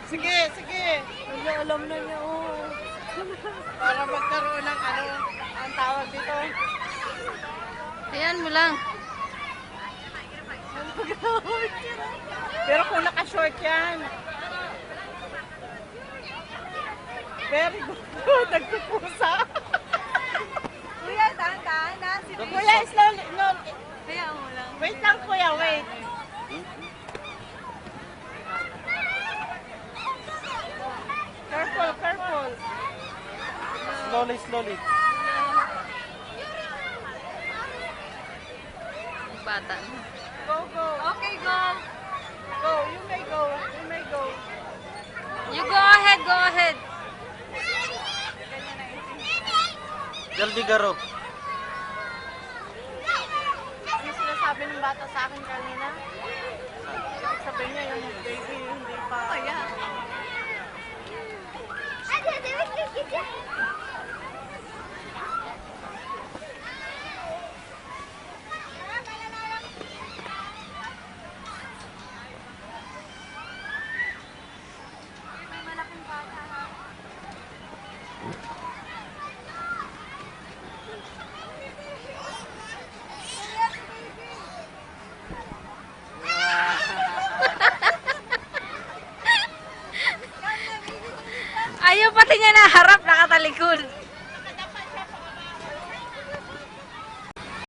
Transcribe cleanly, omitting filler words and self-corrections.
Sige, sige. Alam na niya, oh. Para magkaroon ng ano, ang tawag dito. Ayan mo lang. Pero kung naka-short yan. Very good. Nagpupusa. Kuya, dahan-dahan na. Si Kuya, slowly. No. Kaya mo lang. Wait lang, kuya. Wait. Careful, careful. Slowly, slowly. Bata. Go, go. Okay, go. Go. You may go. You may go. You go ahead, go ahead. Jaldi garo. Yung sinasabi ng bata sa akin kanina. Sabi niya yung baby hindi pa. Kaya. Ayaw pati niya na harap, nakatalikod.